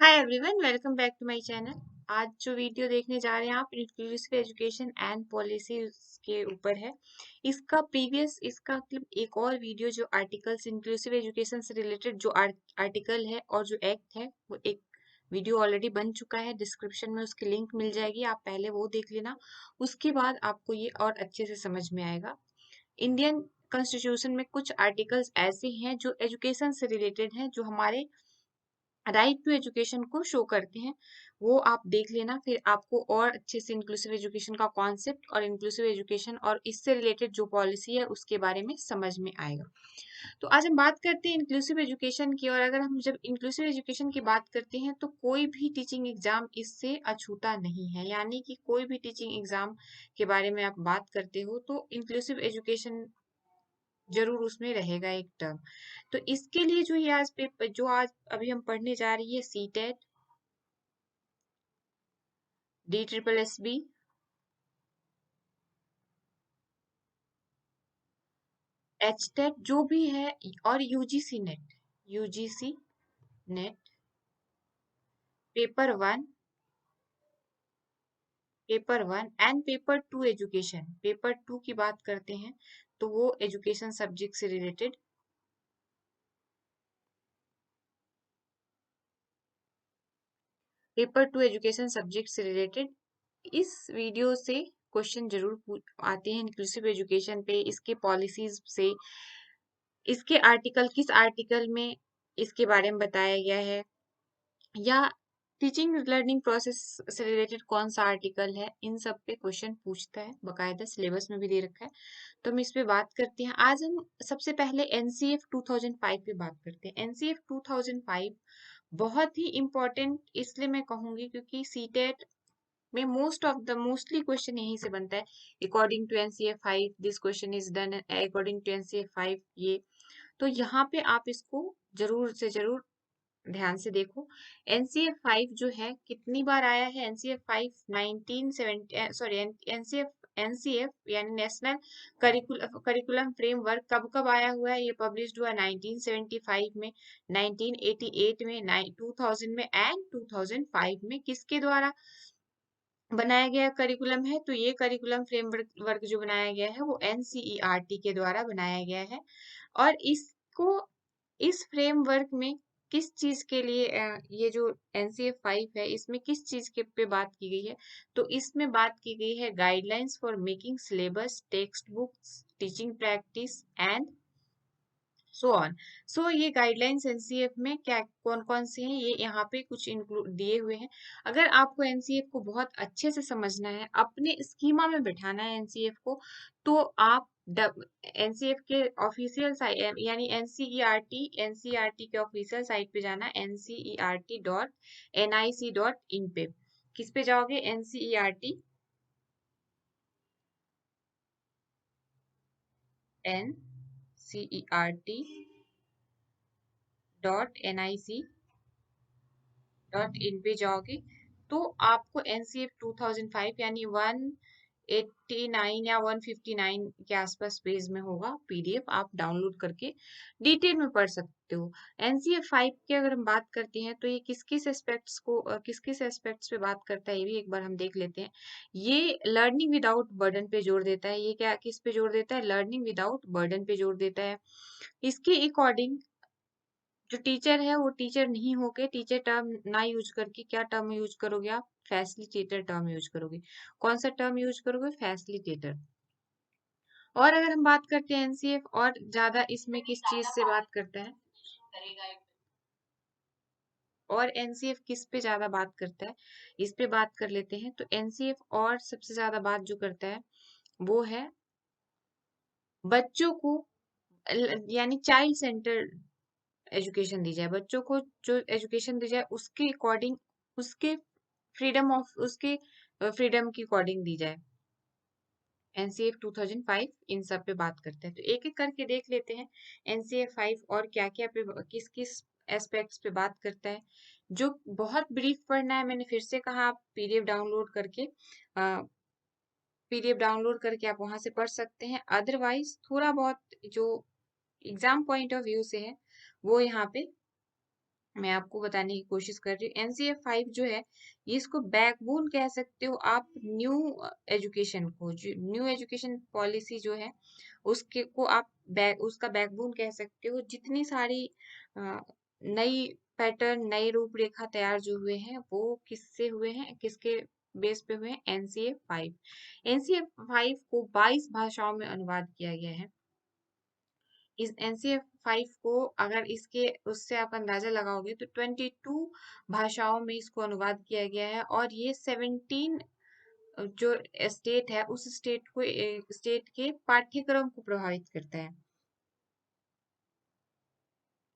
Hi everyone, welcome back to my channel. आज जो video देखने जा रहे हैं आप इंक्लूसिव एजुकेशन एंड पॉलिसीज के ऊपर है। इसका मतलब एक और वीडियो जो आर्टिकल्स इंक्लूसिव एजुकेशन से रिलेटेड जो आर्टिकल है और जो एक्ट है वो एक वीडियो ऑलरेडी बन चुका है। डिस्क्रिप्शन में उसकी लिंक मिल जाएगी, आप पहले वो देख लेना। उसके बाद आपको ये और अच्छे से समझ में आएगा। इंडियन कॉन्स्टिट्यूशन में कुछ आर्टिकल्स ऐसे हैं जो एजुकेशन से रिलेटेड हैं, जो हमारे राइट टू एजुकेशन को शो करते हैं। वो आप देख लेना, फिर आपको और अच्छे से इंक्लूसिव एजुकेशन का कॉन्सेप्ट और इंक्लूसिव एजुकेशन और इससे रिलेटेड जो पॉलिसी है उसके बारे में समझ में आएगा। तो आज हम बात करते हैं इंक्लूसिव एजुकेशन की। और अगर हम जब इंक्लूसिव एजुकेशन की बात करते हैं तो कोई भी टीचिंग एग्जाम इससे अछूता नहीं है। यानी कि कोई भी टीचिंग एग्जाम के बारे में आप बात करते हो तो इंक्लूसिव एजुकेशन जरूर उसमें रहेगा एक टर्म। तो इसके लिए जो ये आज पेपर जो आज अभी हम पढ़ने जा रही है, C TET, DSSB, H TET जो भी है, और UGC NET, paper 1 and paper 2 education. Paper 2 की बात करते हैं तो वो एजुकेशन सब्जेक्ट से रिलेटेड। पेपर 2 एजुकेशन सब्जेक्ट से रिलेटेड इस वीडियो से क्वेश्चन जरूर आते हैं इंक्लूसिव एजुकेशन पे, इसके पॉलिसीज से। इसके आर्टिकल किस आर्टिकल में इसके बारे में बताया गया है, या टीचिंग लर्निंग प्रोसेस से रिलेटेड कौन सा आर्टिकल है, इन सब पे क्वेश्चन पूछता है। बकायदा सिलेबस में भी दे रखा है। तो हम इस पे बात करते हैं। आज हम सबसे पहले एनसीएफ 2005 पे बात करते हैं। एनसीएफ 2005 बहुत ही इम्पोर्टेंट इसलिए मैं कहूंगी क्योंकि सीटेट में मोस्टली क्वेश्चन यहीं से बनता है। According to NCF 5 this question is done, according to NCF 5 ये। तो यहाँ पे आप इसको जरूर से जरूर ध्यान से देखो। एनसीएफ 5 जो है कितनी बार आया है? एनसीएफ 5 1970, सॉरी, एनसीएफ एनसीएफ यानी नेशनल करिकुलम फ्रेमवर्क कब कब आया हुआ है? ये पब्लिश्ड हुआ 1975 में, 1988 में, 2000 में एंड 2005 में। किसके द्वारा बनाया गया करिकुलम है? तो ये करिकुलम फ्रेमवर्क वर्क जो बनाया गया है वो एनसीईआरटी के द्वारा बनाया गया है। और इसको इस फ्रेमवर्क में किस चीज के लिए ये जो एनसीएफ 5 है इसमें किस चीज के पे बात की गई है? तो इसमें बात की गई है guidelines for making syllabus, textbooks, teaching practice and so on. So ये गाइडलाइंस एनसीएफ में क्या कौन कौन से हैं, ये यहाँ पे कुछ इंक्लूड दिए हुए हैं। अगर आपको एनसीएफ को बहुत अच्छे से समझना है, अपने स्कीमा में बिठाना है एनसीएफ को, तो आप एनसीएफ के ऑफिशियल साइट यानी एनसीईआरटी के ऑफिशियल साइट पे जाना, ncert.nic.in पे। किस पे जाओगे? ncert.nic.in पे जाओगे तो आपको एनसीएफ 2005 यानी 189 या 159 के आसपास पेज में होगा। पीडीएफ आप डाउनलोड करके डिटेल में पढ़ सकते हो। एनसीएफ 5 की अगर हम बात करते हैं तो ये किस किस एस्पेक्ट्स पे बात करता है, ये भी एक बार हम देख लेते हैं। ये लर्निंग विदाउट बर्डन पे जोर देता है। ये क्या किस पे जोर देता है? लर्निंग विदाउट बर्डन पे जोर देता है। इसके अकॉर्डिंग जो टीचर है वो टीचर नहीं होके, टीचर टर्म ना यूज करके क्या टर्म यूज करोगे आप? फैसिलिटेटर टर्म यूज करोगे। कौन सा टर्म यूज करोगे? फैसिलिटेटर। और अगर हम बात करते हैं एनसीएफ और ज्यादा इसमें किस चीज से बात करता है, और एनसीएफ किस पे ज्यादा बात करता है, इस पे बात कर लेते हैं। तो एनसीएफ और सबसे ज्यादा बात जो करता है वो है बच्चों को यानी चाइल्ड सेंटर एजुकेशन दी जाए। बच्चों को जो एजुकेशन दी जाए उसके अकॉर्डिंग, उसके उसके फ्रीडम की अकॉर्डिंग दी जाए। एनसीएफ 2005 इन सब पे बात करते हैं। तो एक एक करके देख लेते हैं एनसीएफ 5 और क्या क्या पे किस किस एस्पेक्ट्स पे बात करता है। जो बहुत ब्रीफ पढ़ना है, मैंने फिर से कहा, आप पीडीएफ डाउनलोड करके आप वहां से पढ़ सकते हैं। अदरवाइज थोड़ा बहुत जो एग्जाम पॉइंट ऑफ व्यू से है वो यहाँ पे मैं आपको बताने की कोशिश कर रही हूँ। एनसीएफ 5 जो है, ये इसको बैकबोन कह सकते हो आप न्यू एजुकेशन को, जो न्यू एजुकेशन पॉलिसी जो है उसके को आप उसका बैकबोन कह सकते हो। जितनी सारी नई पैटर्न, नई रूपरेखा तैयार जो हुए हैं वो किससे हुए हैं, किसके बेस पे हुए हैं? एनसीएफ 5। एनसीएफ 5 को 22 भाषाओं में अनुवाद किया गया है। इस एनसीएफ 5 को अगर इसके उससे आप अंदाजा लगाओगे तो 22 भाषाओं में इसको अनुवाद किया गया है, और ये 17 जो स्टेट है उस स्टेट के पाठ्यक्रम को प्रभावित करता है।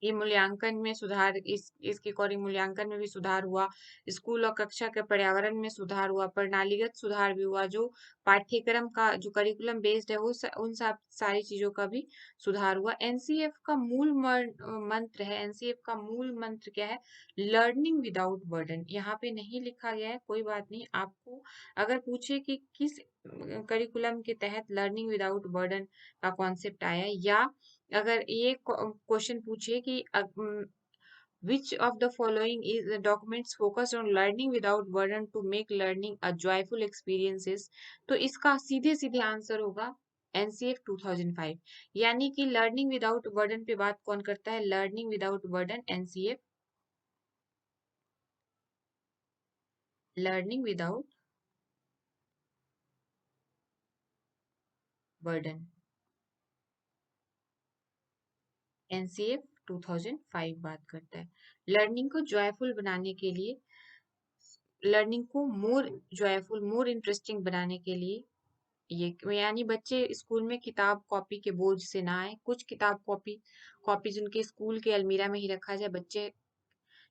ये मूल्यांकन में सुधार, इसके अकॉर्डिंग मूल्यांकन में भी सुधार हुआ, स्कूल और कक्षा के पर्यावरण में सुधार हुआ, प्रणालीगत सुधार भी हुआ, जो पाठ्यक्रम का जो करिकुलम बेस्ड है उन सब सारी चीजों का भी सुधार हुआ। एनसीएफ का मूल मंत्र है, एनसीएफ का मूल मंत्र क्या है? Learning without burden. यहाँ पे नहीं लिखा गया है, कोई बात नहीं। आपको अगर पूछे कि किस करिकुलम के तहत लर्निंग विदाउट बर्डन का कॉन्सेप्ट आया, या अगर ये क्वेश्चन पूछे कि which of the following is the documents focused on learning without burden to make learning a joyful experiences, तो इसका सीधे सीधे आंसर होगा एनसीएफ 2005। यानी कि लर्निंग विदाउट बर्डन पे बात कौन करता है? Learning without burden, NCF. Learning without burden, NCF 2005 बात करता है। लर्निंग को जॉयफुल बनाने के लिए, लर्निंग को मोर जॉयफुल, मोर इंटरेस्टिंग बनाने के लिए, ये यानी बच्चे स्कूल में किताब कॉपी के बोझ से ना आए। कुछ किताब कॉपी जिनके स्कूल के अलमीरा में ही रखा जाए, बच्चे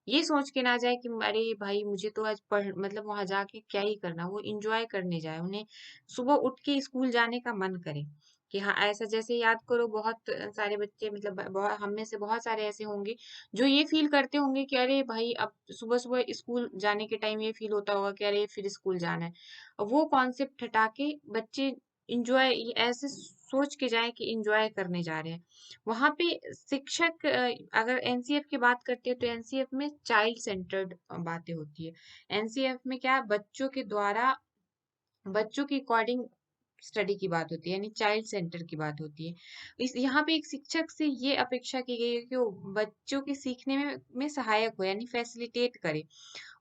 ये सोच के ना जाए कि अरे भाई मुझे तो आज पढ़ मतलब वहां जाके क्या ही करना, वो इंजॉय करने जाए। उन्हें सुबह उठ के स्कूल जाने का मन करे कि हाँ ऐसा। जैसे याद करो, बहुत सारे बच्चे मतलब बहुत, हम में से बहुत सारे ऐसे होंगे जो ये फील करते होंगे कि अरे भाई अब सुबह सुबह स्कूल जाने के टाइम ये फील होता होगा कि अरे फिर स्कूल जाना है। वो कॉन्सेप्ट हटा के बच्चे इंजॉय ऐसे सोच के जाए कि इंजॉय करने जा रहे हैं वहां पे। शिक्षक अगर एनसीएफ की बात करते हैं तो एनसीएफ में चाइल्ड सेंटर्ड बातें होती है। एनसीएफ में क्या, बच्चों के द्वारा, बच्चों की अकॉर्डिंग स्टडी की बात होती है, यानी चाइल्ड सेंटर की बात होती है। इस यहाँ पे एक शिक्षक से ये अपेक्षा की गई है कि वो बच्चों के सीखने में सहायक हो, यानी फैसिलिटेट करे,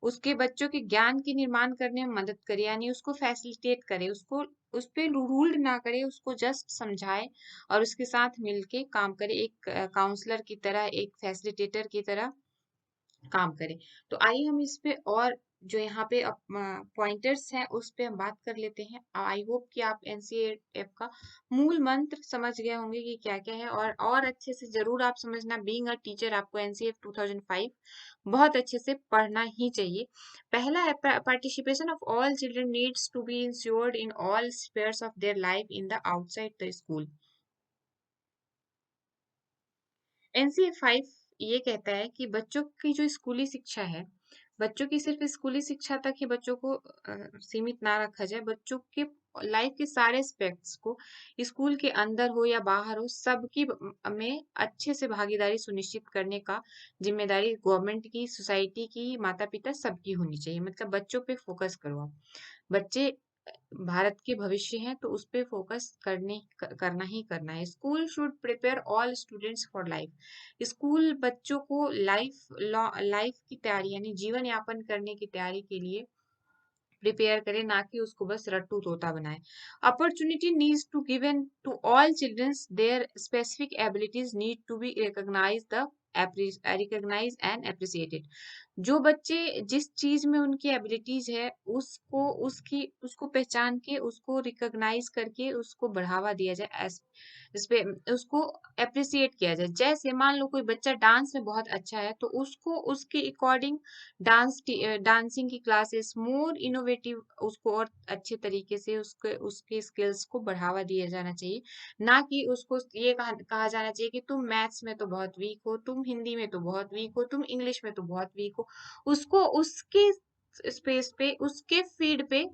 उसके बच्चों के ज्ञान के निर्माण करने में मदद करे, यानी उसको फैसिलिटेट करे, उसको उस पे रूल्ड ना करे, उसको जस्ट समझाए और उसके साथ मिलके काम करे, एक काउंसलर की तरह, एक फैसिलिटेटर की तरह काम करे। तो आइए हम इस पे और जो यहाँ पे पॉइंटर्स हैं उस पे हम बात कर लेते हैं। आई होप कि आप एनसीएफ का मूल मंत्र समझ गए होंगे कि क्या क्या है, और अच्छे से जरूर आप समझना। बीइंग अ टीचर आपको एनसीएफ 2005 बहुत अच्छे से पढ़ना ही चाहिए। पहला है participation of all children needs to be ensured in all spheres of their life in the outside the school. NCA 5 ये कहता है कि बच्चों की जो स्कूली शिक्षा है, बच्चों की सिर्फ स्कूली शिक्षा तक ही बच्चों को सीमित ना रखा जाए। बच्चों के लाइफ के सारे एस्पेक्ट्स को, स्कूल के अंदर हो या बाहर हो, सबकी में अच्छे से भागीदारी सुनिश्चित करने का जिम्मेदारी गवर्नमेंट की, सोसाइटी की, माता पिता सबकी होनी चाहिए। मतलब बच्चों पे फोकस करो आप। बच्चे भारत के भविष्य हैं, तो उस पे फोकस करना ही करना है। School should prepare all students for life. School बच्चों को लाइफ की तैयारी, यानी जीवन यापन करने की तैयारी के लिए प्रिपेयर करे, ना कि उसको बस रट्टू तोता बनाए। Opportunity needs to given to all childrens, their specific abilities need to be recognise and appreciated. जो बच्चे जिस चीज में उनकी एबिलिटीज है उसको पहचान के, उसको रिकॉग्नाइज करके, उसको बढ़ावा दिया जाए, इस पे उसको अप्रिसिएट किया जाए। जैसे मान लो कोई बच्चा डांस में बहुत अच्छा है, तो उसको उसके अकॉर्डिंग डांसिंग की क्लासेस मोर इनोवेटिव, उसको और अच्छे तरीके से उसके स्किल्स को बढ़ावा दिया जाना चाहिए। ना कि उसको ये कहा जाना चाहिए कि तुम मैथ्स में तो बहुत वीक हो, तुम हिंदी में तो बहुत वीक हो, तुम इंग्लिश में तो बहुत वीक हो। उसको उसके स्पेस पे, उसके फीड पे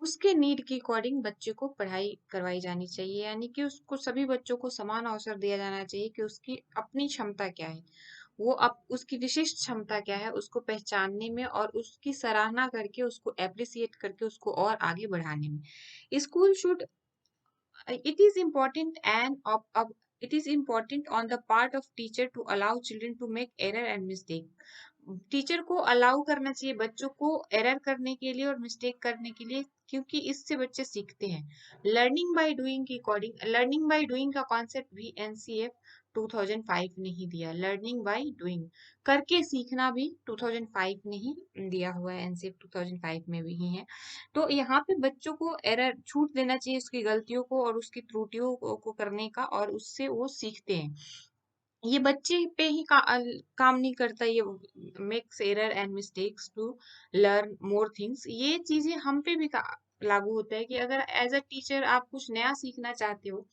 उसके नीड के अकॉर्डिंग बच्चे को पढ़ाई करवाई जानी चाहिए, यानी कि उसको सभी बच्चों को समान अवसर दिया जाना चाहिए कि उसकी अपनी क्षमता क्या है, वो अब उसकी विशिष्ट क्षमता क्या है, उसको पहचानने में और उसकी सराहना करके उसको एप्रिसिएट करके उसको और आगे बढ़ाने में। School should it is important and it is important on the part of teacher to allow children to make error and mistake. Teacher को अलाउ करना चाहिए बच्चों को एरर करने के लिए और मिस्टेक करने के लिए, क्योंकि इससे बच्चे सीखते हैं। लर्निंग बाय डूइंग की अकॉर्डिंग, लर्निंग बाय डूइंग का कॉन्सेप्ट भी एनसीएफ 2005 ने ही दिया। लर्निंग बाय डूइंग, करके सीखना भी 2005 ने ही दिया हुआ है, एनसीएफ 2005 में भी ही है। तो यहाँ पे बच्चों को एरर छूट देना चाहिए, उसकी गलतियों को और उसकी त्रुटियों को करने का, और उससे वो सीखते हैं। ये बच्चे पे ही काम नहीं करता, ये makes error and mistakes to learn more things, ये चीजें हम पे भी लागू होता है कि अगर एज अ टीचर आप कुछ नया सीखना चाहते हो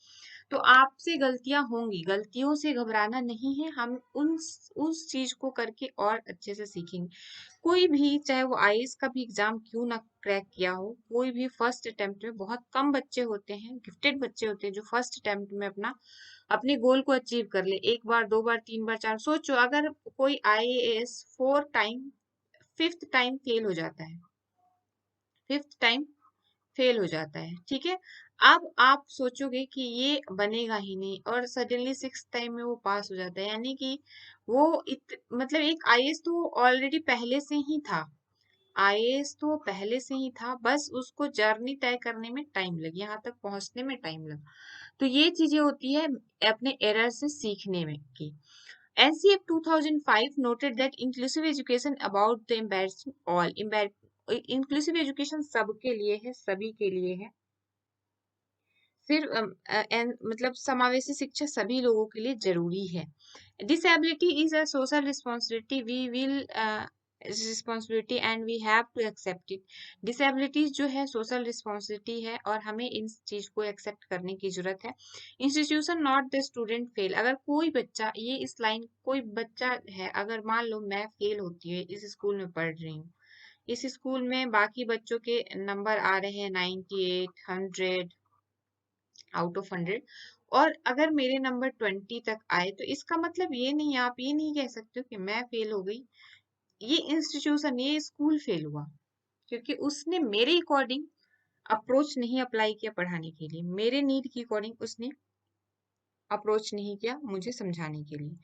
तो आपसे गलतियां होंगी, गलतियों से घबराना नहीं है, हम उस चीज को करके और अच्छे से सीखेंगे। कोई भी, चाहे वो आईएएस का भी एग्जाम क्यों ना क्रैक किया हो, कोई भी फर्स्ट अटेम्प्ट में, बहुत कम बच्चे होते हैं, गिफ्टेड बच्चे होते हैं जो फर्स्ट अटेम्प्ट में अपने गोल को अचीव कर ले। एक बार, दो बार, तीन बार, चार, सोचो अगर कोई IAS 4 time, fifth time fail हो जाता है, फिफ्थ टाइम फेल हो जाता है, ठीक है। अब आप सोचोगे कि ये बनेगा ही नहीं, और सडनली सिक्स टाइम में वो पास हो जाता है, यानी कि वो मतलब एक आईएएस तो ऑलरेडी पहले से ही था, आईएएस तो पहले से ही था, बस उसको जर्नी तय करने में टाइम लगी, यहाँ तक पहुंचने में टाइम लगा। तो ये चीजें होती है अपने एरर से सीखने में की। NCF 2005 noted that inclusive education about the embarrassing all, inclusive education सबके लिए है, सभी के लिए है, सिर्फ मतलब समावेशी शिक्षा सभी लोगों के लिए जरूरी है। Disability is a social responsibility, we will responsibility and we have to accept it. Disabilities जो है सोशल रिस्पॉन्सिबिलिटी है और हमें इन चीज को एक्सेप्ट करने की जरूरत है। Institution not the student fail, अगर कोई बच्चा, ये इस लाइन, कोई बच्चा है, अगर मान लो मैं फेल होती है, इस स्कूल में पढ़ रही हूँ, इस स्कूल में बाकी बच्चों के नंबर आ रहे हैं 98, 100 आउट ऑफ 100, और अगर मेरे नंबर 20 तक आए, तो इसका मतलब ये नहीं, आप ये नहीं कह सकते हो कि मैं फेल हो गई, ये इंस्टीट्यूशन, ये स्कूल फेल हुआ, क्योंकि उसने मेरे अकॉर्डिंग अप्रोच नहीं अप्लाई किया पढ़ाने के लिए, मेरे नीड की अकॉर्डिंग उसने अप्रोच नहीं किया मुझे समझाने के लिए।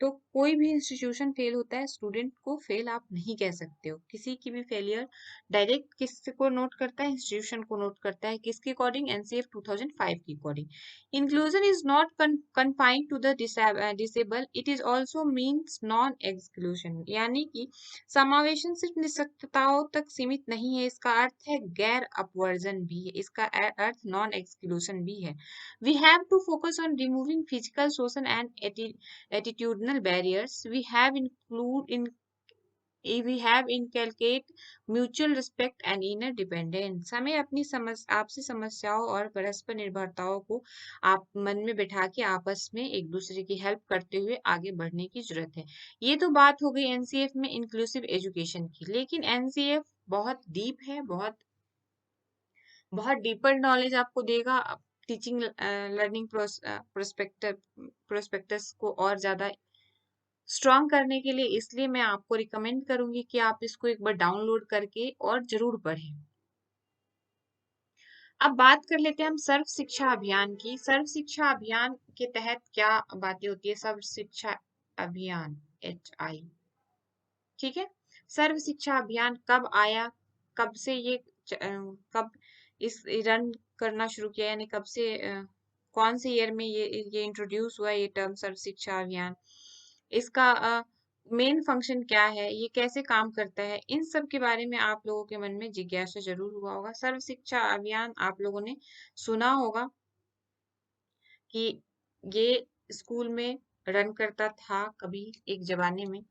तो कोई भी इंस्टीट्यूशन फेल होता है, स्टूडेंट को फेल आप नहीं कह सकते हो। किसी की भी फेलियर डायरेक्ट किसको नोट करता है, इंस्टीट्यूशन को नोट करता है, किसके अकॉर्डिंग, एनसीएफ 2005 के according. Inclusion is not confined to the disable, it is also means non exclusion, यानी कि समावेशन सिर्फ निःशक्तताओं तक सीमित नहीं है, इसका अर्थ है गैर अपवर्जन भी है, इसका अर्थ नॉन एक्सक्लूजन भी है। We have to focus on removing physical, social, and attitudinal barriers. We have inculcate mutual respect and inner dependence. हमें अपनी आपसी समस्याओं और परस्पर निर्भरताओं को आप मन में बैठा के आपस में एक दूसरे की हेल्प करते हुए आगे बढ़ने की जरूरत है। ये तो बात हो गई एनसीएफ में इंक्लूसिव एजुकेशन की, लेकिन एनसीएफ बहुत डीप है, बहुत बहुत डीपर नॉलेज आपको देगा। टीचिंग लर्निंग प्रोस्पेक्टस को और ज्यादा स्ट्रॉन्ग करने के लिए, इसलिए मैं आपको रिकमेंड करूंगी कि आप इसको एक बार डाउनलोड करके और जरूर पढ़ें। अब बात कर लेते हैं हम सर्व शिक्षा अभियान की। सर्व शिक्षा अभियान के तहत क्या बातें होती है? सर्व शिक्षा अभियान, HI, ठीक है। सर्व शिक्षा अभियान कब आया, कब से ये कब इस रन करना शुरू किया, यानी कब से कौन से ईयर में ये इंट्रोड्यूस हुआ ये टर्म सर्व शिक्षा अभियान, इसका मेन फंक्शन क्या है, ये कैसे काम करता है, इन सब के बारे में आप लोगों के मन में जिज्ञासा जरूर हुआ होगा। सर्व शिक्षा अभियान आप लोगों ने सुना होगा कि ये स्कूल में रन करता था कभी एक जमाने में,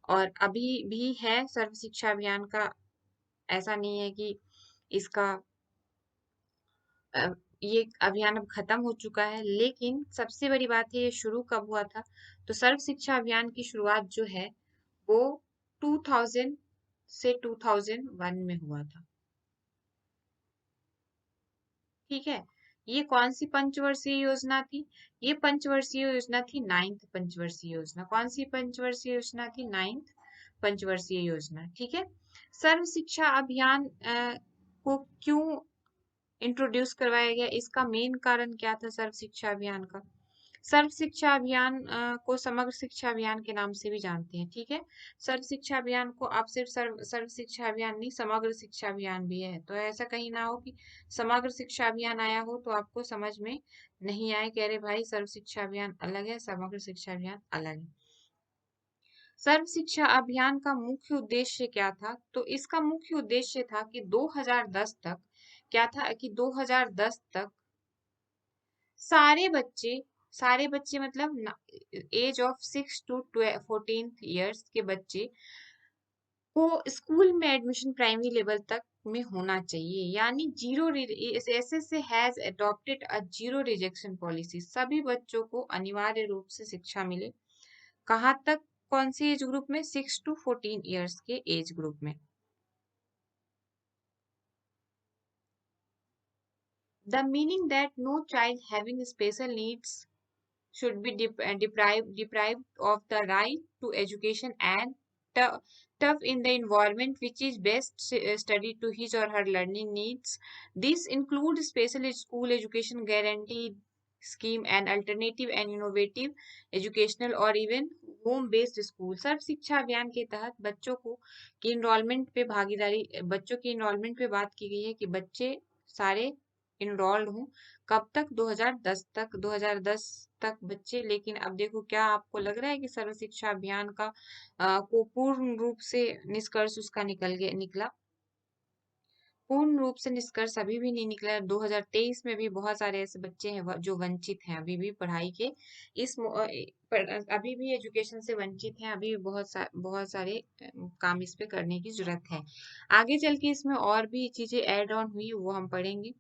और अभी भी है सर्व शिक्षा अभियान का। ऐसा नहीं है कि इसका ये अभियान अब खत्म हो चुका है, लेकिन सबसे बड़ी बात है ये शुरू कब हुआ था। तो सर्व शिक्षा अभियान की शुरुआत जो है वो 2000 से 2001 में हुआ था। ठीक है। ये कौन सी पंचवर्षीय योजना थी? ये पंचवर्षीय योजना थी 9th पंचवर्षीय योजना। कौन सी पंचवर्षीय योजना थी? 9th पंचवर्षीय योजना। ठीक है। सर्व शिक्षा अभियान को क्यों इंट्रोड्यूस करवाया गया? इसका मेन कारण क्या था सर्व शिक्षा अभियान का? सर्व शिक्षा अभियान को समग्र शिक्षा अभियान के नाम से भी जानते हैं। ठीक है। सर्व शिक्षा अभियान को आप सिर्फ सर्व शिक्षा अभियान नहीं, समग्र शिक्षा अभियान भी है। तो ऐसा कहीं ना हो कि समग्र शिक्षा अभियान आया हो तो आपको समझ में नहीं आए, कह रहे भाई सर्व शिक्षा अभियान अलग है, समग्र शिक्षा अभियान अलग है। सर्व शिक्षा अभियान का मुख्य उद्देश्य क्या था? तो इसका मुख्य उद्देश्य था कि 2010 तक क्या था कि 2010 तक सारे बच्चे मतलब एज ऑफ 6 to 14 ईयर्स के बच्चे को स्कूल में एडमिशन प्राइमरी लेवल तक में होना चाहिए। यानी SSC has adopted a zero rejection policy. सभी बच्चों को अनिवार्य रूप से शिक्षा मिले। कहाँ तक? कौन सी एज ग्रुप में? 6 to 14 ईयर्स के एज ग्रुप में। The meaning that no child having special needs should be deprived of the right to education and tough in the environment which is best studied to his or her learning needs. This includes special school education guarantee scheme and alternative and innovative educational or even home based school. Sarva Shiksha Abhiyan के तहत बच्चों को की enrolment पे भागीदारी, बच्चों की enrolment पे बात की गई है कि बच्चे सारे इनरोल्ड हों। कब तक? 2010 तक। 2010 तक बच्चे। लेकिन अब देखो, क्या आपको लग रहा है कि सर्व शिक्षा अभियान का को पूर्ण रूप से निष्कर्ष उसका निकला? पूर्ण रूप से निष्कर्ष अभी भी नहीं निकला है। 2023 में भी बहुत सारे ऐसे बच्चे हैं जो वंचित हैं अभी भी पढ़ाई के अभी भी एजुकेशन से वंचित हैं। अभी भी बहुत सारे काम इस पे करने की जरूरत है। आगे चल के इसमें और भी चीजें ऐड ऑन हुई, वो हम पढ़ेंगे।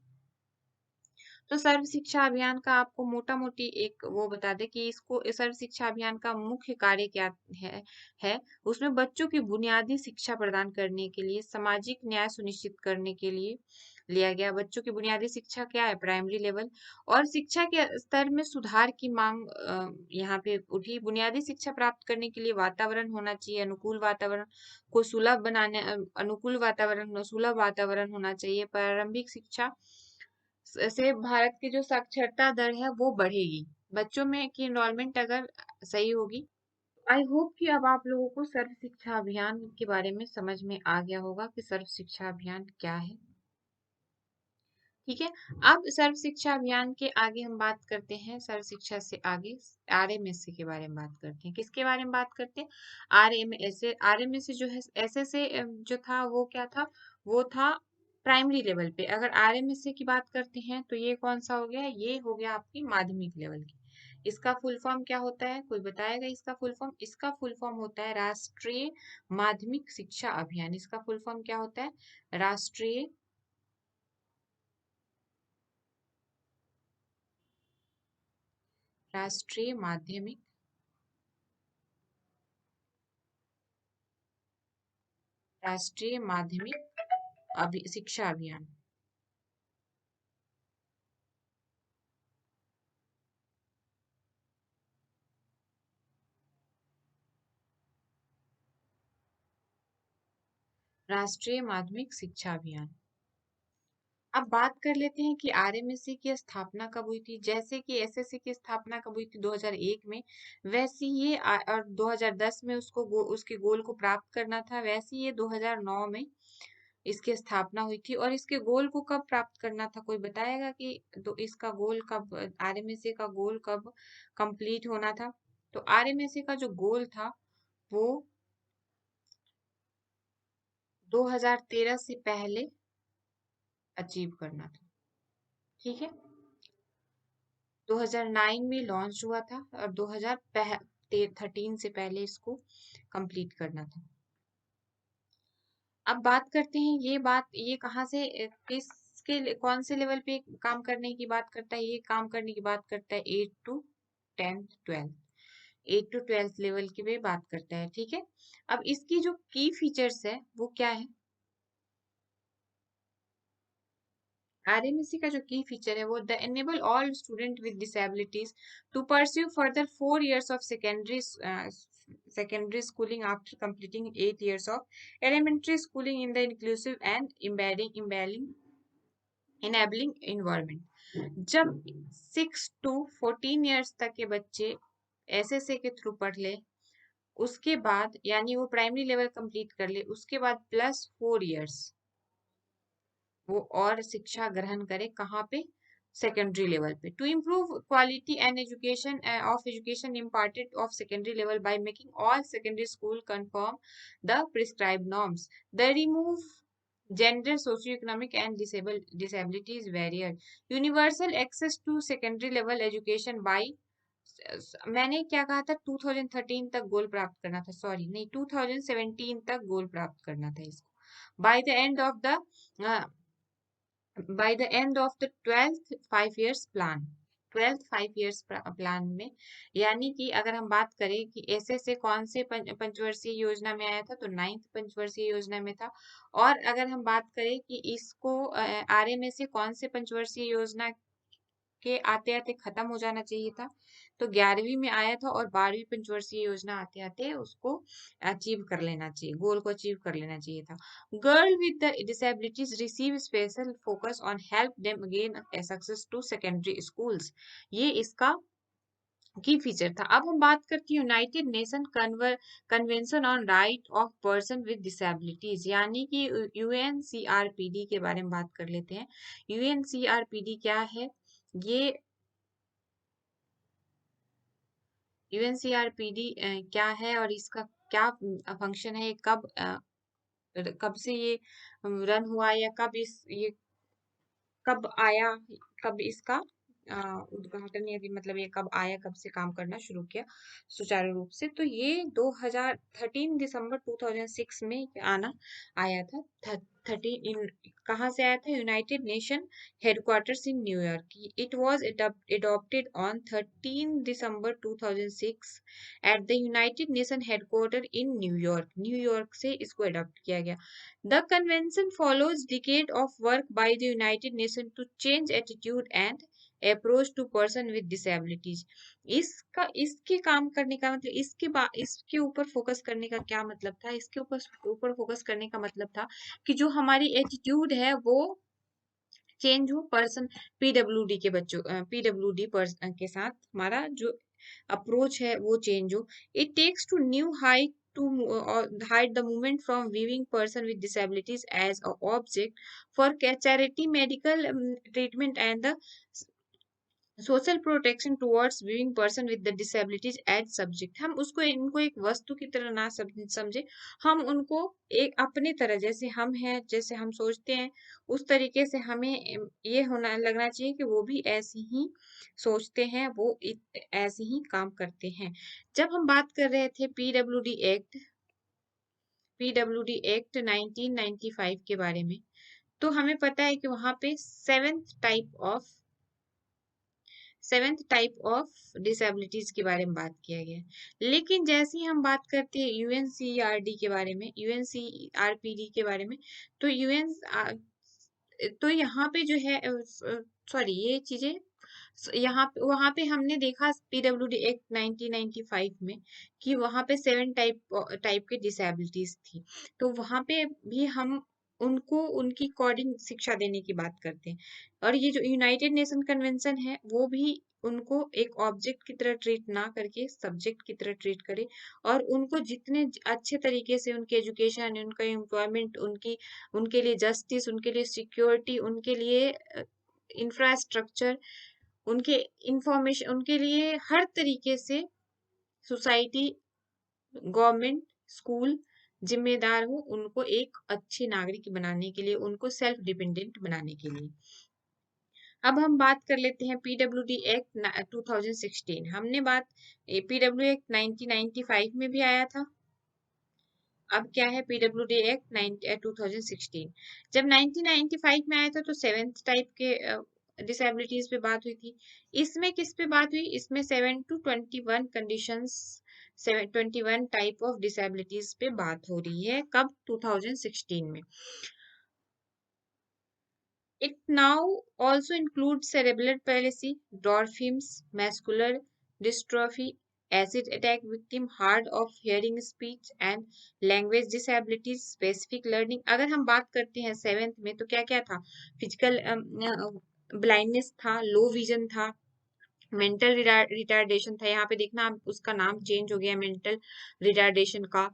तो सर्व शिक्षा अभियान का आपको मोटा मोटी एक वो बता दें कि इसको सर्व शिक्षा अभियान का मुख्य कार्य क्या है उसमें बच्चों की बुनियादी शिक्षा प्रदान करने के लिए, सामाजिक न्याय सुनिश्चित करने के लिए लिया गया। बच्चों की बुनियादी शिक्षा क्या है? Primary level. और शिक्षा के स्तर में सुधार की मांग यहाँ पे उठी। बुनियादी शिक्षा प्राप्त करने के लिए वातावरण होना चाहिए, अनुकूल वातावरण को सुलभ बनाने सुलभ वातावरण होना चाहिए। प्रारंभिक शिक्षा से भारत की जो साक्षरता दर है वो बढ़ेगी, बच्चों में की इनरोलमेंट अगर सही होगी। आई होप कि अब आप लोगों को सर्व शिक्षा अभियान के बारे में समझ में आ गया होगा कि सर्व शिक्षा अभियान क्या है। ठीक है। अब सर्व शिक्षा अभियान के आगे हम बात करते हैं, सर्व शिक्षा से आगे आरएमएसए के बारे में बात करते हैं। किसके बारे में बात करते हैं? आरएमएसए जो है, एसएसए जो था वो क्या था? वो था प्राइमरी लेवल पे। अगर आरएमएसए की बात करते हैं तो ये कौन सा हो गया? ये हो गया आपकी माध्यमिक लेवल की। इसका फुल फॉर्म क्या होता है? कोई बताएगा इसका फुल फॉर्म? इसका फुल फॉर्म होता है राष्ट्रीय माध्यमिक शिक्षा अभियान। इसका फुल फॉर्म क्या होता है? राष्ट्रीय माध्यमिक शिक्षा अभियान। राष्ट्रीय माध्यमिक शिक्षा अभियान। अब बात कर लेते हैं कि आरएमएसए की स्थापना कब हुई थी। जैसे कि एसएससी की स्थापना कब हुई थी? 2001 में। वैसे ये और 2010 में उसके गोल को प्राप्त करना था। वैसे ये 2009 में इसकी स्थापना हुई थी। और इसके गोल को कब प्राप्त करना था? कोई बताएगा कि तो इसका गोल कब, आरएमएसए का गोल कब कंप्लीट होना था? तो आरएमएसए का जो गोल था वो 2013 से पहले अचीव करना था। ठीक है। 2009 में लॉन्च हुआ था और 2013 से पहले इसको कंप्लीट करना था। अब बात करते हैं, ये कहाँ से कौन से लेवल पे काम करने की बात करता है? ये काम करने की बात करता है 8 to 10th 12th 8 to 12th level की पे बात करता है। ठीक है। अब इसकी जो की फीचर्स है वो क्या है? आरएमएससी का जो की फीचर है वो the enable all student with disabilities to pursue further 4 years of secondary schooling after completing 8 years of elementary schooling in the inclusive and enabling environment। जब 6 to 14 years तक के बच्चे एसएसए के थ्रू पढ़ ले, उसके बाद यानी वो प्राइमरी लेवल कंप्लीट कर ले, उसके बाद +4 years वो और शिक्षा ग्रहण करे, कहाँ पे? सेकेंडरी लेवल पे। To improve quality and education of education imparted of secondary level by making all secondary school confirm the prescribe norms, the remove gender socio economic and disabilities barrier, universal access to secondary level education by, मैंने क्या कहा था, 2013 तक गोल प्राप्त करना था, sorry नहीं, 2017 तक गोल प्राप्त करना था इसको। By the end of the by the end of the 12th 5 years plan, 12th 5 years plan में, यानी कि अगर हम बात करें कि ऐसे से कौन से पंचवर्षीय योजना में आया था, तो 9th पंचवर्षीय योजना में था। और अगर हम बात करें कि इसको आरएमए से कौन से पंचवर्षीय योजना के आते आते खत्म हो जाना चाहिए था, तो 11वीं में आया था, और 12वीं पंचवर्षीय योजना आते आते उसको अचीव कर लेना चाहिए, गोल को अचीव कर लेना चाहिए था। Girl with the disabilities receive special focus on help them again success to secondary schools, ये इसका की फीचर था। अब हम बात करते हैं United nation convention on right of person with disabilities, यानी कि यूएनसीआरपीडी के बारे में बात कर लेते हैं। यूएनसीआरपीडी क्या है? ये यूएनसीआरपीडी क्या है और इसका क्या फंक्शन है, कब से ये रन हुआ, या ये कब आया, कब इसका उद्घाटन, या मतलब ये कब आया, कब से काम करना शुरू किया सुचारू रूप से, तो ये 2013 दिसंबर 2006 में आना आया था। 13 इन कहाँ से आया था? United nation headquarters in New York. It was adopted on 13 December 2006 at the United nation headquarter in New York, New York से इसको अडॉप्ट किया गया। The convention follows decade of work by the United Nations to change attitude and approach to person with disabilities। इसके काम करने का मतलब, इसके ऊपर फोकस करने का क्या मतलब था? इसके ऊपर फोकस करने का मतलब था कि जो हमारी एटीट्यूड है वो चेंज हो, पर्सन पीडब्ल्यूडी के बच्चों पीडब्ल्यूडी के साथ हमारा जो अप्रोच है वो चेंज हो। It takes to new height to hide the movement from viewing person with disabilities as a object for charity, medical treatment and the social protection towards viewing person with the disabilities as subject. हम उसको इनको एक वस्तु की तरह ना समझे, हम उनको एक अपने तरह, जैसे हम हैं, जैसे हम सोचते हैं, उस तरीके से हमें ये होना लगना चाहिए कि वो भी ऐसे ही सोचते हैं, वो ऐसे ही काम करते हैं। जब हम बात कर रहे थे पीडब्ल्यूडी एक्ट 1995 के बारे में, तो हमें पता है कि वहां पे सेवेंथ टाइप ऑफ डिसेबिलिटीज के बारे में बात किया गया है। लेकिन जैसे ही हम बात करते हैं यूएनसीआरडी के बारे में, यूएनसीआरपीडी के बारे में, तो तो यहाँ पे जो है, सॉरी, ये चीजें यहाँ पे वहां पे हमने देखा पीडब्ल्यूडी एक्ट 1995 में कि वहां पे 7 टाइप के डिसेबिलिटीज थी, तो वहां पे भी हम उनको उनकी अकॉर्डिंग शिक्षा देने की बात करते हैं। और ये जो यूनाइटेड नेशन कन्वेंशन है वो भी उनको एक ऑब्जेक्ट की तरह ट्रीट ना करके सब्जेक्ट की तरह ट्रीट करे, और उनको जितने अच्छे तरीके से उनकी एजुकेशन, उनका एम्प्लॉयमेंट, उनके लिए जस्टिस, उनके लिए सिक्योरिटी, उनके लिए इंफ्रास्ट्रक्चर, उनके इंफॉर्मेशन, उनके लिए हर तरीके से सोसाइटी, गवर्नमेंट, स्कूल जिम्मेदार हो उनको एक अच्छे नागरिक बनाने के लिए, उनको सेल्फ डिपेंडेंट बनाने के लिए। अब हम बात कर लेते हैं पीडब्ल्यूडी एक्ट 2016। हमने बात पीडब्ल्यू एक्ट 1995 में भी आया था, अब क्या है पीडब्ल्यूडी एक्ट 2016। जब 1995 में आया था तो 7th टाइप के डिसेबिलिटीज पे बात हुई थी। इसमें किस पे बात हुई? इसमें 7 to 21 conditions, 21 type of disabilities पे बात हो रही है। कब? 2016 में। It now also includes cerebral palsy, dwarfism, muscular dystrophy, acid attack victim, hard of hearing, speech and language disabilities, specific learning. अगर हम बात करते हैं सेवेंथ में तो क्या क्या था? फिजिकल ब्लाइंडनेस था, लो विजन था, मेंटल रिटार्डेशन था। यहाँ पे देखना आप उसका नाम चेंज हो गया मेंटल रिटार्डेशन का।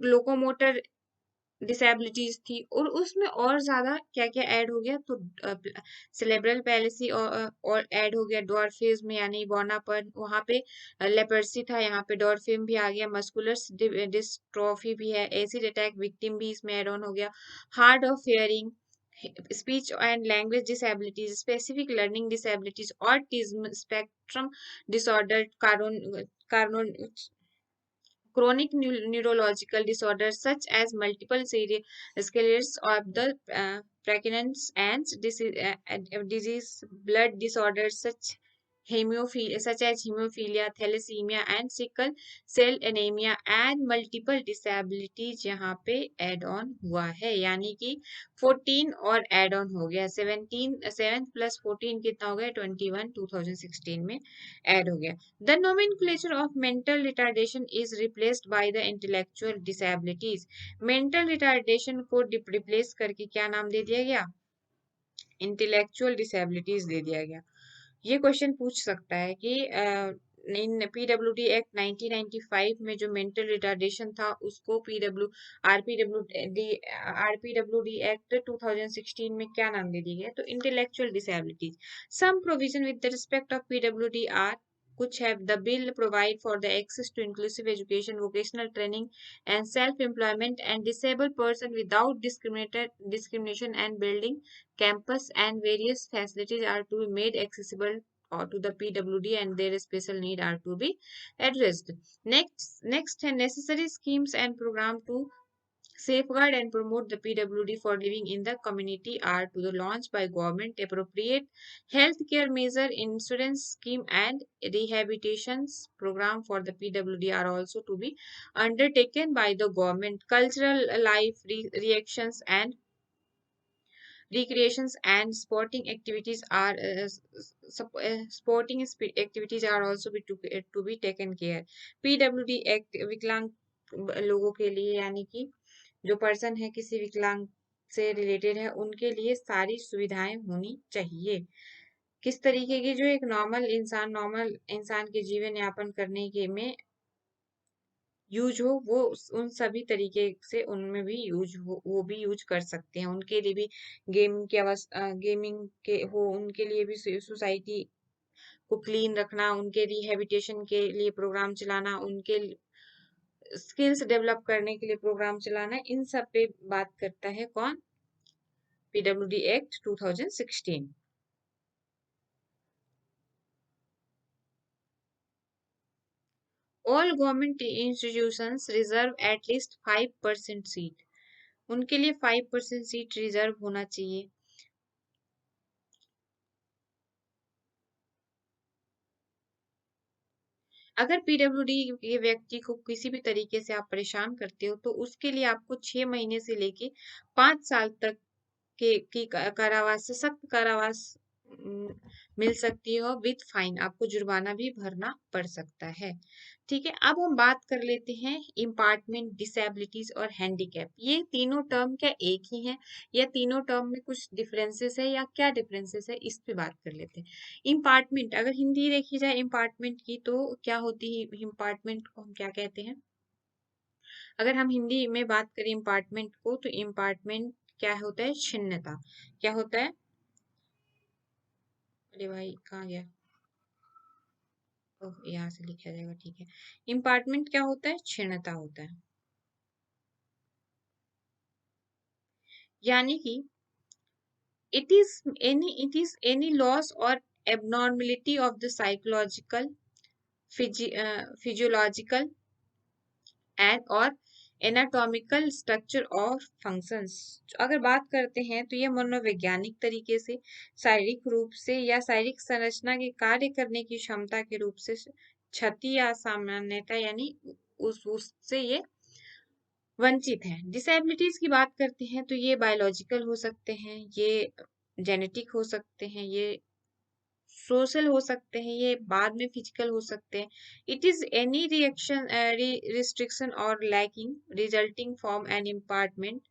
लोकोमोटर डिसेबिलिटीज थी और उसमें और ज्यादा क्या क्या ऐड हो गया तो सेलेब्रल पैलिसी और ऐड हो गया डॉर्फिज्म यानी बौनापन, वहां पे लेपर्सी था, यहाँ पे डॉर्फिज्म भी आ गया, मस्कुलर डिस्ट्रॉफी भी है, एसिड अटैक विक्टिम भी इसमें ऐड ऑन हो गया, hard of hearing, speech and language disabilities, specific learning disabilities, autism spectrum disorder, chronic neurological disorders such as multiple sclerosis of the pregnant and disease, blood disorders such as hemophilia, thalassemia and sickle cell anemia and multiple disabilities यहाँ पे add on हुआ है, यानी कि 14 और add on हो गया, 7 plus 14 कितना हो गया 21 2016 में add हो गया। The nomenclature of mental retardation is replaced by the intellectual disabilities. Mental retardation को replace करके क्या नाम दे दिया गया? Intellectual disabilities दे दिया गया। ये क्वेश्चन पूछ सकता है कि इन पीडब्ल्यूडी एक्ट 1995 में जो मेंटल रिटार्डेशन था उसको आरपीडब्ल्यूडी एक्ट 2016 में क्या नाम दे दिया गया? तो intellectual disabilities. Some provision with respect of PWD are कुछ है, the bill provide for the access to inclusive education, vocational training and self-employment and disabled person without discrimination and building campus and various facilities are to be made accessible to the PWD and their special need are to be addressed. Next, necessary schemes and program to safeguard and promote the PWD for living in the community are to the launch by government appropriate healthcare measure, insurance scheme and rehabilitations program for the PWD are also to be undertaken by the government. Cultural life reactions and recreations and sporting activities are activities are also to be taken care. PWD act विकलांग लोगों के लिए यानी कि जो person है किसी विकलांग से रिलेटेड है उनके लिए सारी सुविधाएं होनी चाहिए। किस तरीके की? जो एक नॉर्मल इंसान के जीवन यापन करने के में यूज हो वो उन सभी तरीके से उनमें भी यूज हो, वो भी यूज कर सकते हैं। उनके लिए भी गेमिंग के हो, उनके लिए भी सोसाइटी को क्लीन रखना, उनके रिहेबिटेशन के लिए प्रोग्राम चलाना, उनके स्किल्स डेवलप करने के लिए प्रोग्राम चलाना, इन सब पे बात करता है कौन? PWD act 2016। All government institutions reserve at least 5% seat, उनके लिए 5% सीट रिजर्व होना चाहिए। अगर पीडब्ल्यूडी के व्यक्ति को किसी भी तरीके से आप परेशान करते हो तो उसके लिए आपको 6 महीने से लेके 5 साल तक की कारावास, सख्त कारावास मिल सकती है और विद फाइन, आपको जुर्माना भी भरना पड़ सकता है। ठीक है, अब हम बात कर लेते हैं इम्पार्टमेंट, डिसेबिलिटीज और हैंडीकैप। ये तीनों टर्म क्या एक ही है या तीनों टर्म में कुछ डिफरेंसेस है या क्या डिफरेंसेस है, इस पे बात कर लेते हैं। इम्पार्टमेंट, अगर हिंदी देखी जाए इम्पार्टमेंट की तो क्या होती है? इम्पार्टमेंट को हम क्या कहते हैं? अगर हम हिंदी में बात करें इम्पार्टमेंट को तो इम्पार्टमेंट क्या होता है? छिन्नता। क्या होता है? अरे भाई कहाँ गया? ओह, यहाँ से लिखा जाएगा, ठीक है। इम्पार्टमेंट क्या होता है? क्षीणता होता है। यानी कि it is any loss or abnormality of the psychological, physiological and और एनाटॉमिकल स्ट्रक्चर और फंक्शंस। अगर बात करते हैं तो ये मनोवैज्ञानिक तरीके से, शारीरिक रूप से या शारीरिक संरचना के कार्य करने की क्षमता के रूप से क्षति या सामान्यता यानी उससे ये वंचित हैं। डिसेबिलिटीज की बात करते हैं तो ये बायोलॉजिकल हो सकते हैं, ये जेनेटिक हो सकते हैं, ये सोशल हो सकते हैं, ये बाद में फिजिकल हो सकते हैं। It is any reaction restriction और lacking resulting from an impairment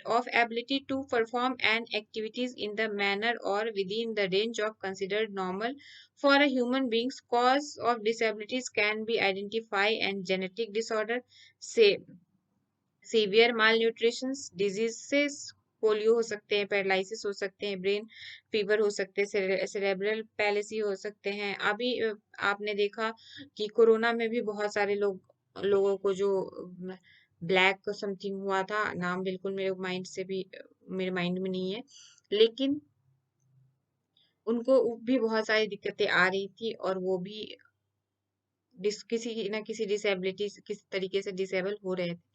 of ability to perform an activities in the manner or within the range of considered normal for a human beings. Cause of disabilities can be identified and genetic disorder, say severe mall nutrition diseases, polio हो सकते हैं, paralysis हो सकते हैं, brain fever हो सकते हैं, cerebral policy हो सकते हैं। अभी आपने देखा कि कोरोना में भी बहुत सारे लोगों को जो ब्लैक समथिंग हुआ था, नाम बिल्कुल मेरे माइंड में नहीं है, लेकिन उनको भी बहुत सारी दिक्कतें आ रही थी और वो भी किसी ना किसी डिसेबिलिटी किसी तरीके से डिसेबल हो रहे थे।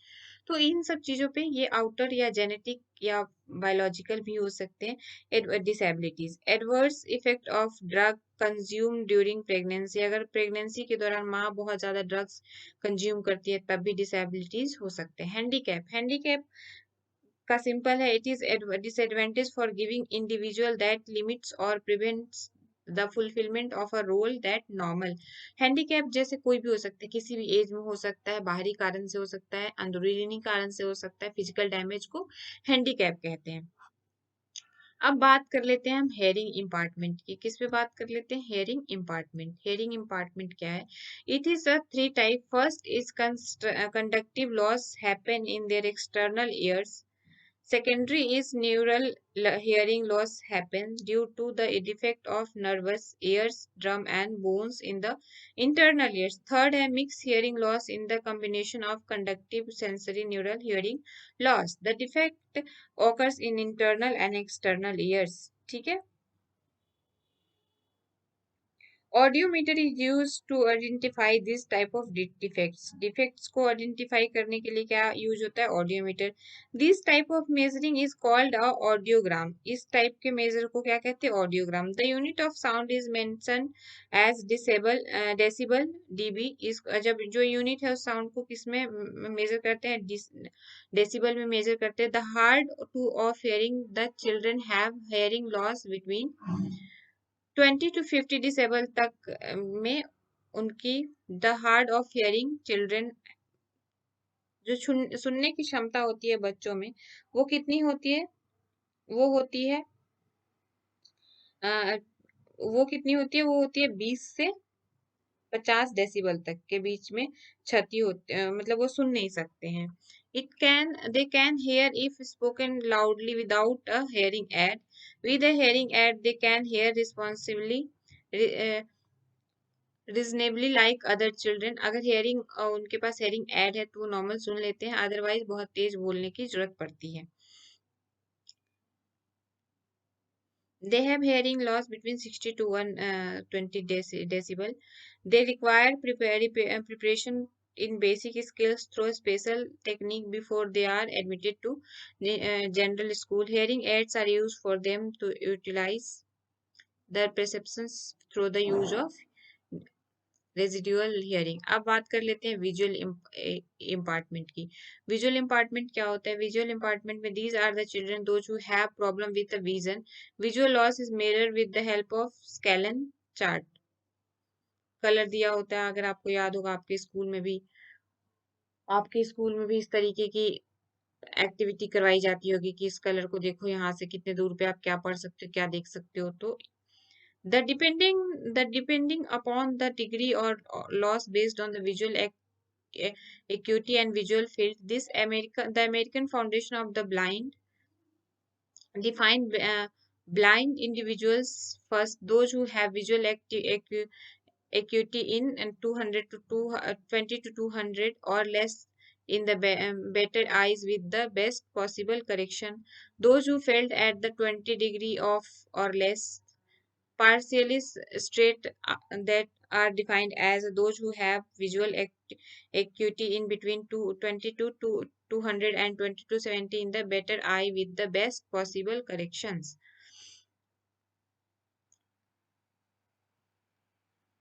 तो इन सब चीजों पे ये आउटर या जेनेटिक या बायोलॉजिकल भी हो सकते हैं disabilities. Adverse effect of drug consume during pregnancy, अगर प्रेगनेंसी के दौरान माँ बहुत ज्यादा ड्रग्स कंज्यूम करती है तब भी डिसेबिलिटीज हो सकते हैं। हैंडीकैप का सिंपल है, it is disadvantage for giving individual that limits और prevents the fulfilment of a role that normal. Handicap जैसे कोई भी हो सकता है, किसी भी एज में हो सकता है, बाहरी कारण से हो सकता है, अंदरूनी कारण से हो सकता है, फिजिकल डैमेज को हैंडीकैप कहते हैं। अब बात कर लेते हैं हम हेयरिंग इम्पार्टमेंट की। किस पे बात कर लेते हैं? Hearing impairment. हेयरिंग इम्पार्टमेंट क्या है? It is a three type. First is conductive loss happen in their external years. Secondary is neural hearing loss happens due to the defect of nervous ears, drum and bones in the internal ears. Third है mixed hearing loss in the combination of conductive sensory neural hearing loss. The defect occurs in internal and external ears. ठीक है। Audiometer is use to identify this type of defects को identify करने के लिए क्या use होता है? Audiometer. This type of measuring is called a audiogram. इस टाइप के मेजर को क्या कहते हैं? Audiogram. The unit of sound is mention as decibel dB. इस जब जो यूनिट है उस साउंड को किस में मेजर करते हैं? डेसिबल में मेजर करते हैं। The hard two of hearing, the children have hearing loss between 20 to 50 disable तक में उनकी the hard of hearing children, जो सुनने की क्षमता होती है बच्चों में, वो कितनी होती है? वो होती है अ, वो कितनी होती है? वो होती है 20 से 50 डेसिबल तक के बीच में क्षति होती, मतलब वो सुन नहीं सकते हैं। They can here if spoken loudly without a hearing aid. With a hearing aid they can hear responsibly reasonably like other children. अगर उनके पास हेयरिंग ऐड है तो वो नॉर्मल सुन लेते हैं, अदरवाइज बहुत तेज बोलने की जरूरत पड़ती है। They have hearing loss between 60 to 120 decibel. They require preparation in basic skills through special technique before they are admitted to general school. Hearing aids are used for them to utilize their perceptions through the use of residual hearing. अब बात कर लेते हैं visual impairment की। Visual impairment क्या होता है? Visual impairment में these are the children those who have problem with the vision. Visual loss is measured with the help of Snellen chart. Colour दिया होता है, अगर आपको याद होगा आपके स्कूल में भी इस तरीके की एक्टिविटी करवाई जाती होगी कि इस कलर को देखो, यहाँ से कितने दूर पे आप क्या पढ़ सकते हो, क्या देख सकते हो। तो the depending upon the degree or loss based on the visual acuity and visual field. The American Foundation of the Blind define blind individuals first, those who have visual acuity in and 200 to 20 to 200 or less in the better eyes with the best possible correction. Those who failed at the 20 degree of or less, partially straight, that are defined as those who have visual acuity in between 22 to 200 and 20 to 70 in the better eye with the best possible corrections.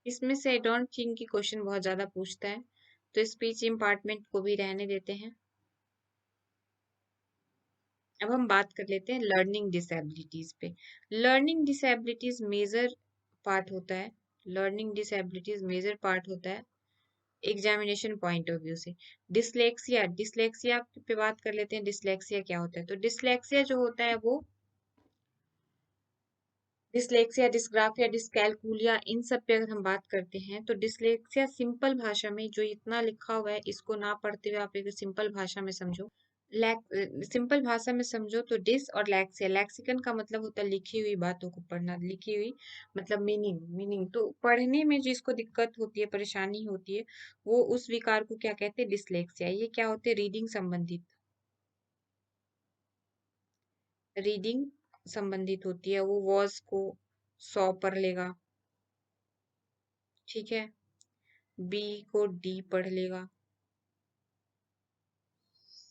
इसमें से I don't think कि question बहुत ज्यादा पूछता है, तो speech impairment को भी रहने देते हैं। अब हम बात कर लेते हैं लर्निंग डिसेबिलिटीज पे। लर्निंग डिसेबिलिटीज मेजर पार्ट होता है, लर्निंग डिसेबिलिटीज मेजर पार्ट होता है एग्जामिनेशन पॉइंट ऑफ व्यू से। डिसलेक्सिया, डिसलेक्सिया पे बात कर लेते हैं। डिसलेक्सिया क्या होता है? तो डिसलेक्सिया जो होता है वो डिसलेक्सिया, डिस्ग्राफिया, डिस्कैलकुलिया, इन सब पे अगर हम बात करते हैं तो डिसलेक्सिया सिंपल भाषा में जो इतना लिखा हुआ है इसको ना पढ़ते हुए आप एक सिंपल भाषा में समझो। सिंपल भाषा में समझो तो डिस और लैक्सिया, लैक्सिकन का मतलब होता है लिखी हुई बातों को पढ़ना, लिखी हुई मतलब मीनिंग तो पढ़ने में जिसको दिक्कत होती है, परेशानी होती है, वो उस विकार को क्या कहते हैं? डिसलेक्सिया। ये क्या होते हैं? रीडिंग संबंधित, रीडिंग संबंधित होती है। वो वॉज को सौ पढ़ लेगा, ठीक है, बी को डी पढ़ लेगा,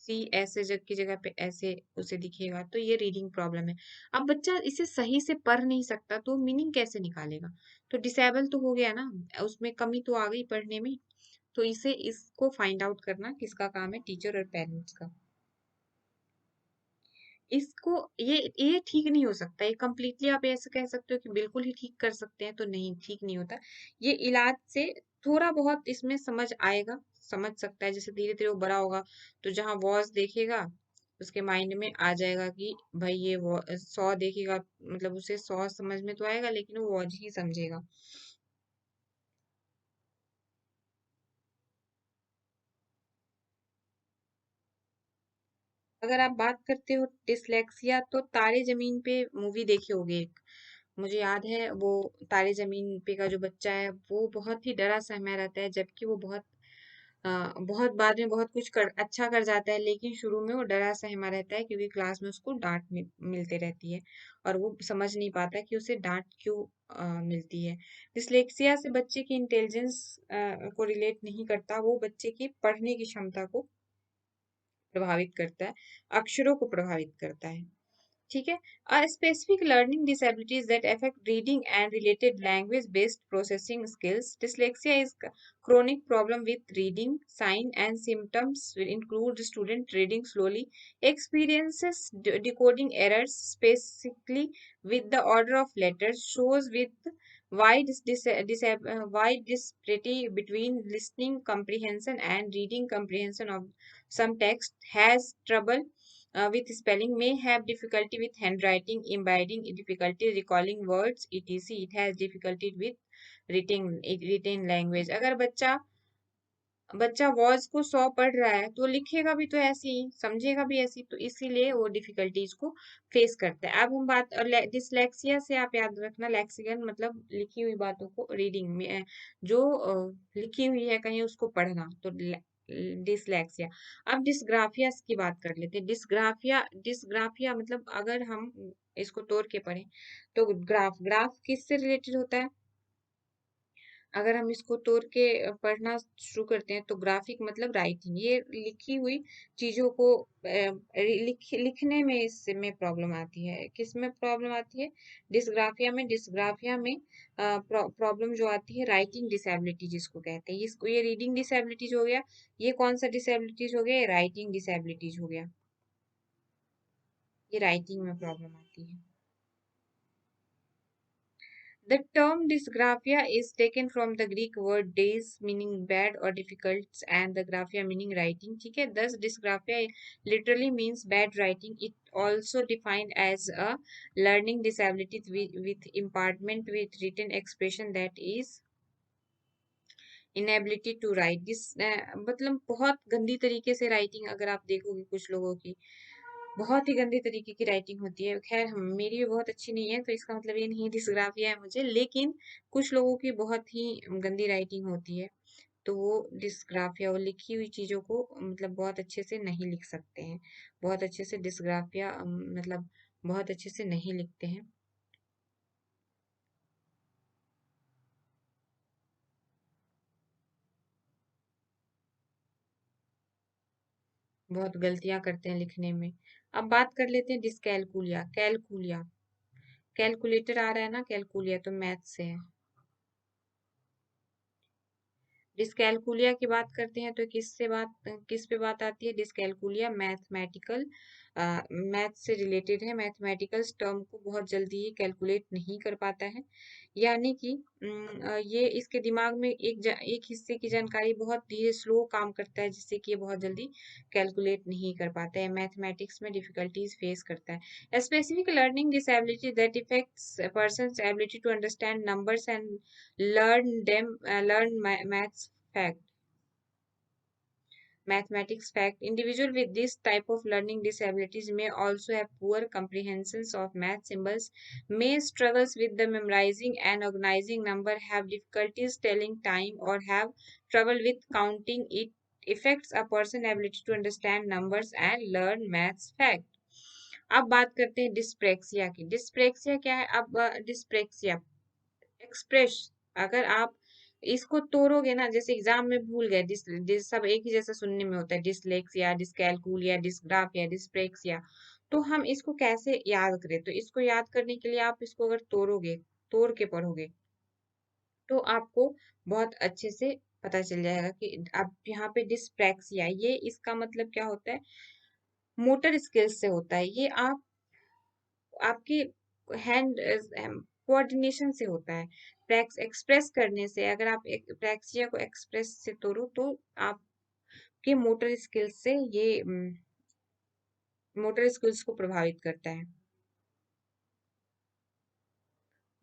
सी ऐसे जग की जगह पे ऐसे उसे दिखेगा, तो ये रीडिंग प्रॉब्लम है। अब बच्चा इसे सही से पढ़ नहीं सकता तो मीनिंग कैसे निकालेगा? तो डिसेबल तो हो गया ना, उसमें कमी तो आ गई पढ़ने में। तो इसे इसको फाइंड आउट करना किसका काम है? टीचर और पेरेंट्स का। इसको ये ठीक नहीं हो सकता, ये कंप्लीटली आप ऐसे कह सकते हो कि बिल्कुल ही ठीक कर सकते हैं, तो नहीं, ठीक नहीं होता। ये इलाज से थोड़ा बहुत इसमें समझ आएगा, समझ सकता है। जैसे धीरे धीरे वो बड़ा होगा तो जहाँ वॉज देखेगा उसके माइंड में आ जाएगा कि भाई ये सौ देखेगा, मतलब उसे सौ समझ में तो आएगा लेकिन वो वॉज ही समझेगा। अगर आप बात करते हो डिसलेक्सिया तो तारे जमीन पे मूवी देखे होगे एक, मुझे याद है वो तारे जमीन पे का जो बच्चा है वो बहुत ही डरा सहमा रहता है, जबकि वो बहुत बाद में बहुत कुछ अच्छा कर जाता है, लेकिन शुरू में वो डरा सहमा रहता है क्योंकि क्लास में उसको डांट मिलते रहती है और वो समझ नहीं पाता कि उसे डांट क्यों मिलती है। डिसलेक्सिया से बच्चे की इंटेलिजेंस को रिलेट नहीं करता, वो बच्चे की पढ़ने की क्षमता को प्रभावित करता है, अक्षरों को प्रभावित करता है। ठीक है। Specific learning disabilities that affect reading and related language based processing skills. Dyslexia is chronic problem with reading. Sign and symptoms will include student reading slowly, experiences decoding errors, specifically with the order of letters, shows with wide disparity between listening comprehension and reading comprehension of some text, has trouble with spelling, may have difficulty with handwriting, embedding, difficulty recalling words, etc. It has difficulty with written language. अगर बच्चा बच्चा was को सौ पढ़ रहा है तो लिखेगा भी तो ऐसे ही, समझेगा भी ऐसे ही, तो इसीलिए वो डिफिकल्टीज को फेस करता है। अब हम बात डिसलेक्सिया से आप याद रखना, लेक्सिकन मतलब लिखी हुई बातों को रीडिंग में जो लिखी हुई है कहीं उसको पढ़ना, तो डिसलेक्सिया। अब डिस्ग्राफिया की बात कर लेते हैं। डिस्ग्राफिया, डिस्ग्राफिया मतलब अगर हम इसको तोड़ के पढ़ें तो ग्राफ, ग्राफ किससे रिलेटेड होता है? अगर हम इसको तोड़ के पढ़ना शुरू करते हैं तो ग्राफिक मतलब राइटिंग, ये लिखी हुई चीजों को लिखने में इसमें प्रॉब्लम आती है। किस में प्रॉब्लम आती है? डिस्ग्राफिया में। डिस्ग्राफिया में प्रॉब्लम जो आती है राइटिंग डिसेबिलिटी जिसको कहते हैं, इसको ये रीडिंग डिसेबिलिटीज हो गया, ये कौन सा डिसेबिलिटीज हो गया? ये राइटिंग डिसेबिलिटीज हो गया, ये राइटिंग में प्रॉब्लम आती है। The term dysgraphia is taken from the Greek word dys meaning bad or difficult and the graphia meaning writing. ठीक है, thus dysgraphia literally means bad writing. It also defined as a learning disability with impairment with written expression that is inability to write. मतलब बहुत गंदी तरीके से writing अगर आप देखोगे कुछ लोगों की, बहुत ही गंदी तरीके की राइटिंग होती है। खैर मेरी भी बहुत अच्छी नहीं है तो इसका मतलब ये नहीं डिसग्राफिया है मुझे, लेकिन कुछ लोगों की बहुत ही गंदी राइटिंग होती है तो वो डिस्ग्राफिया, वो लिखी हुई चीजों को मतलब बहुत अच्छे से नहीं लिख सकते हैं, बहुत अच्छे से डिस्ग्राफिया मतलब बहुत अच्छे से नहीं लिखते हैं, बहुत गलतियां करते हैं लिखने में। अब बात कर लेते हैं डिसकैलकुलिया, कैलकुलिया, कैलकुलेटर आ रहा है ना, कैलकुलिया तो मैथ से है। डिस्कैलकुलिया की बात करते हैं तो किस पे बात आती है? डिस्कैलकुलिया मैथमेटिकल मैथ से रिलेटेड है। मैथमेटिकल टर्म को बहुत जल्दी ही कैलकुलेट नहीं कर पाता है, यानी कि ये इसके दिमाग में एक हिस्से की जानकारी बहुत धीरे स्लो काम करता है, जिससे कि ये बहुत जल्दी कैलकुलेट नहीं कर पाता है। मैथमेटिक्स में डिफिकल्टीज फेस करता है। Specific learning disability that effects person's ability to understand numbers and learn maths fact mathematics fact. Individual with this type of learning disabilities may also have poor comprehensions of math symbols, may struggles with the memorizing and organizing number, have difficulties telling time, or have trouble with counting. It affects a person ability to understand numbers and learn maths fact. अब बात करते हैं dyspraxia की। Dyspraxia क्या है? अब dyspraxia express, अगर आप इसको तोड़ोगे ना, जैसे एग्जाम में भूल गए, सब एक ही जैसा सुनने में होता है, डिसलेक्सिया, डिसकैलकुलिया, डिसग्राफिया, डिस्प्रेक्सिया, तो हम इसको कैसे याद करें? तो इसको याद करने के लिए आप इसको अगर तोड़ोगे, तोड़ के पढ़ोगे, तो आपको बहुत अच्छे से पता चल जाएगा कि अब यहाँ पे डिस्प्रेक्सिया, ये इसका मतलब क्या होता है? मोटर स्किल्स से होता है। ये आपकी हैंड कोऑर्डिनेशन से होता है। प्रैक्स एक्सप्रेस करने से, अगर आप प्रैक्सिया को एक्सप्रेस से तोड़ो तो आपके मोटर स्किल्स से ये मोटर स्किल्स को प्रभावित करता है।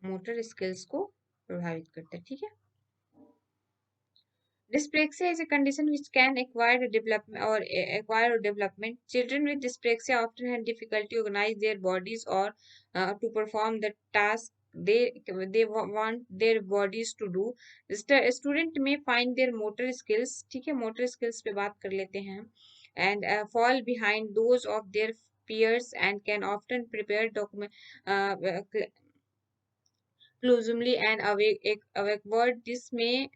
मोटर स्किल्स को प्रभावित करता है, ठीक है। Dyspraxia is a condition which can acquire development. Children with dyspraxia often have difficulty organize their bodies or to perform the task they want their bodies to do. Student may find their motor skills, ठीक है, motor skills पे बात कर लेते हैं, and fall behind those of their peers and can often prepare document clumsily and awkward. This may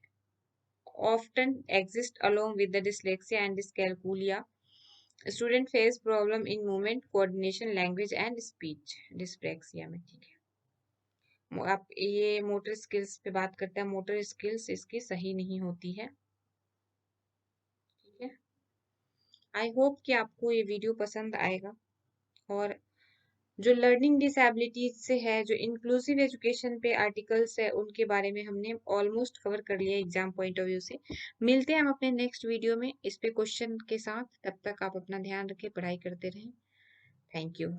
often exist along with the dyslexia and dyscalculia. Students face problem in movement, coordination, language and speech dyspraxia में, ठीक है। आप ये motor skills पे बात करते हैं, motor skills इसकी सही नहीं होती है, ठीक है। आई होप कि आपको ये वीडियो पसंद आएगा, और जो लर्निंग डिसेबिलिटीज से है, जो इंक्लूसिव एजुकेशन पे आर्टिकल्स है, उनके बारे में हमने ऑलमोस्ट कवर कर लिया एग्जाम पॉइंट ऑफ व्यू से। मिलते हैं हम अपने नेक्स्ट वीडियो में इस पे क्वेश्चन के साथ। तब तक आप अपना ध्यान रखें, पढ़ाई करते रहें। Thank you.